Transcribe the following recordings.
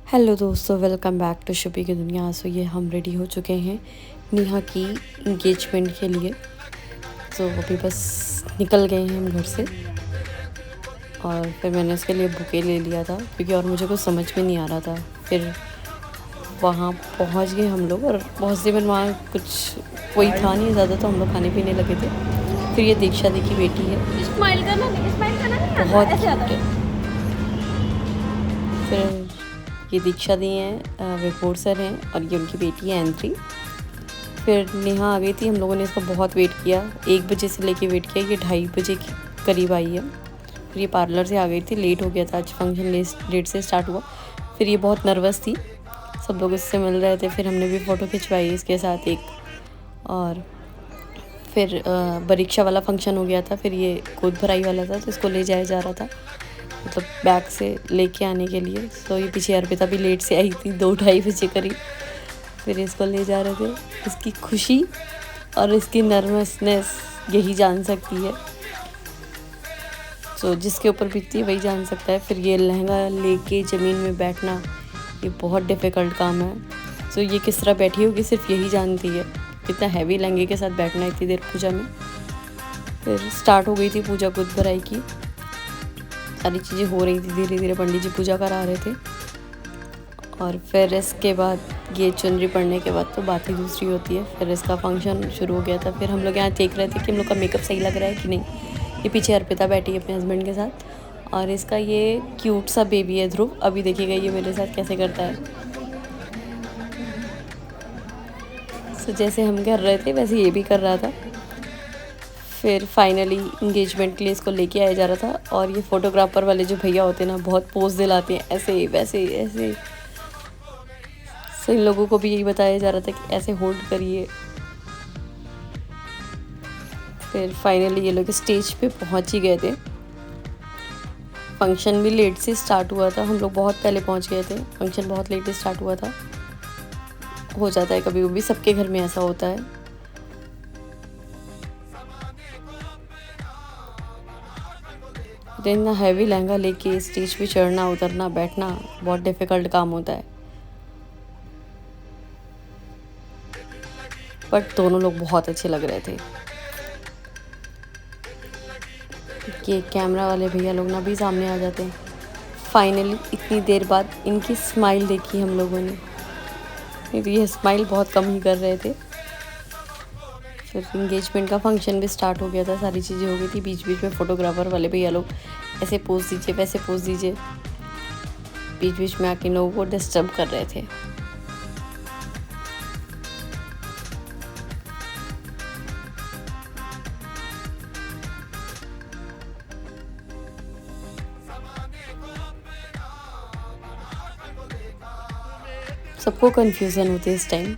Hello दोस्तों, welcome back to Shubhi की दुनिया। सो ये हम रेडी हो चुके हैं नेहा की इंगेजमेंट के लिए। तो अभी बस निकल गए हैं हम घर से और फिर मैंने उसके लिए बुके ले लिया था क्योंकि और मुझे कुछ समझ में नहीं आ रहा था। फिर वहाँ पहुँच गए हम लोग और पहुँचते में वहाँ कुछ कोई था नहीं ज़्यादा, तो हम लोग खाने पीने लगे थे। फिर ये दीक्षा दी की बेटी है, स्माइल करना बहुत क्यूट है। फिर ये दीक्षा दी हैं, विभोर सर हैं और ये उनकी बेटी है एंट्री। फिर नेहा आ गई थी, हम लोगों ने इसका बहुत वेट किया, 1 बजे से लेके वेट किया, ये 2:30 बजे के करीब आई है। फिर ये पार्लर से आ गई थी, लेट हो गया था, आज फंक्शन लेट से स्टार्ट हुआ। फिर ये बहुत नर्वस थी, सब लोग इससे मिल रहे थे। फिर हमने भी फ़ोटो खिंचवाई इसके साथ एक। और फिर परीक्षा वाला फंक्शन हो गया था, फिर ये गोद भराई वाला था, तो इसको ले जाया जा रहा था, मतलब बैग से लेके आने के लिए। तो ये पीछे अर्पिता भी लेट से आई थी, 2-2:30 बजे करीब। फिर इसको ले जा रहे थे। इसकी खुशी और इसकी नर्वसनेस यही जान सकती है, तो जिसके ऊपर बीतती है वही जान सकता है। फिर ये लहंगा लेके ज़मीन में बैठना, ये बहुत डिफ़िकल्ट काम है। तो ये किस तरह बैठी होगी सिर्फ यही जानती है, कितना हैवी लहंगे के साथ बैठना इतनी देर पूजा में। फिर स्टार्ट हो गई थी पूजा गोद भराई की, सारी चीज़ें हो रही थी, धीरे धीरे पंडित जी पूजा करा रहे थे। और फिर इसके बाद ये चुनरी पड़ने के बाद तो बात ही दूसरी होती है। फिर इसका फंक्शन शुरू हो गया था। फिर हम लोग यहाँ देख रहे थे कि हम लोग का मेकअप सही लग रहा है कि नहीं। ये पीछे अर्पिता बैठी है अपने हस्बैंड के साथ और इसका ये क्यूट सा बेबी है ध्रुव। अभी देखिएगा ये मेरे साथ कैसे करता है। तो जैसे हम कर रहे थे वैसे ये भी कर रहा था। फिर फाइनली इंगेजमेंट के लिए इसको लेके आया जा रहा था। और ये फ़ोटोग्राफ़र वाले जो भैया होते हैं ना, बहुत पोज दिलाते हैं, ऐसे वैसे ऐसे। तो इन लोगों को भी यही बताया जा रहा था कि ऐसे होल्ड करिए। फिर फाइनली ये लोग स्टेज पे पहुंच ही गए थे। फंक्शन भी लेट से स्टार्ट हुआ था, हम लोग बहुत पहले पहुंच गए थे, फंक्शन बहुत लेट से स्टार्ट हुआ था। हो जाता है कभी कभी, सबके घर में ऐसा होता है। इतना हैवी लहंगा लेके स्टेज पे चढ़ना उतरना बैठना बहुत डिफ़िकल्ट काम होता है। बट दोनों लोग बहुत अच्छे लग रहे थे। कि कैमरा वाले भैया लोग ना भी सामने आ जाते हैं। फाइनली इतनी देर बाद इनकी स्माइल देखी हम लोगों ने, नहीं तो ये स्माइल बहुत कम ही कर रहे थे। फिर इंगेजमेंट का फंक्शन भी स्टार्ट हो गया था, सारी चीज़ें हो गई थी। बीच बीच में फ़ोटोग्राफ़र वाले भैया लोग ऐसे पोज दीजिए वैसे पोज दीजिए, बीच बीच में आके लोगों को डिस्टर्ब कर रहे थे। सबको कन्फ्यूज़न होती है इस टाइम।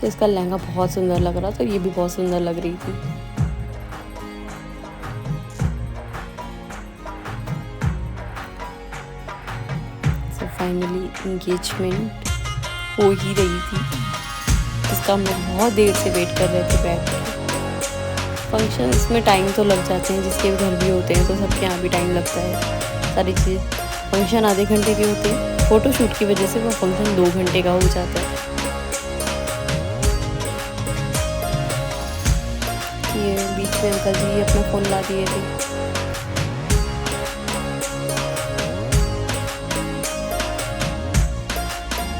तो इसका लहंगा बहुत सुंदर लग रहा था, ये भी बहुत सुंदर लग रही थी। तो फाइनली इंगेजमेंट हो ही रही थी, इसका हम लोग बहुत देर से वेट कर रहे थे बैठ के। फंक्शन इसमें टाइम तो लग जाते हैं, जिसके घर भी होते हैं तो सबके यहाँ भी टाइम लगता है। सारी चीज़ फंक्शन आधे घंटे के होते हैं, फ़ोटो शूट की वजह से वो फंक्शन 2 घंटे का हो जाता है। ये बीच में अंकल जी अपना फ़ोन ला दिए थे।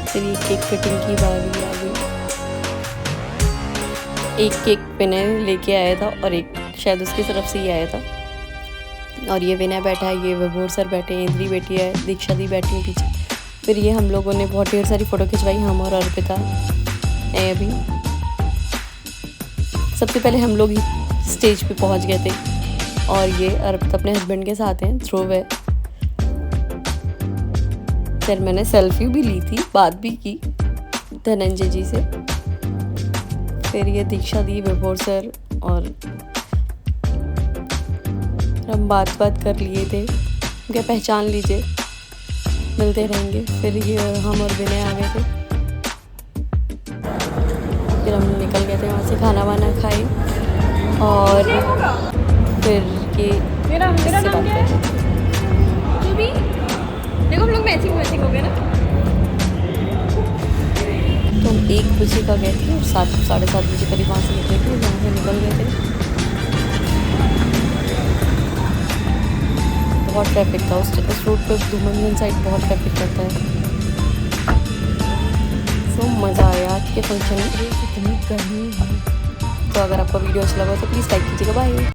फिर ये केक कटिंग की बारी आ गई। एक केक विनय लेके आया था और एक शायद उसकी तरफ से ही आया था। और ये विनय बैठा है, ये विभोर सर बैठे हैं, इंद्री बैठी है, दीक्षा दी बैठी है पीछे। फिर ये हम लोगों ने बहुत ढेर सारी फ़ोटो खिंचवाई, हम और अर्पिता ने। अभी सबसे पहले हम लोग ही स्टेज पे पहुंच गए थे और ये अर्पिता अपने हस्बैंड के साथ हैं, ध्रुव है। फिर मैंने सेल्फी भी ली थी, बात भी की धनंजय जी से। फिर ये दीक्षा दी, विभोर सर और हम बात कर लिए थे, क्या पहचान लीजिए, मिलते रहेंगे। फिर ये हम और विनय आ गए थे। फिर हम निकल गए थे वहाँ से, खाना वाना खाए और फिर ये मेरा नाम क्या है? 1 बजे का गए थे और 7 साढ़े 7 बजे करीब वहाँ से निकले थे, जहाँ से निकल गए थे बहुत ट्रैफिक था उस रोड पे। धूमनगंज साइड बहुत ट्रैफिक रहता है। सो मज़ा आया आज के फंक्शन में। इतनी गर्मी है। तो अगर आपका वीडियो अच्छा लगा तो प्लीज़ लाइक कीजिएगा। बाय।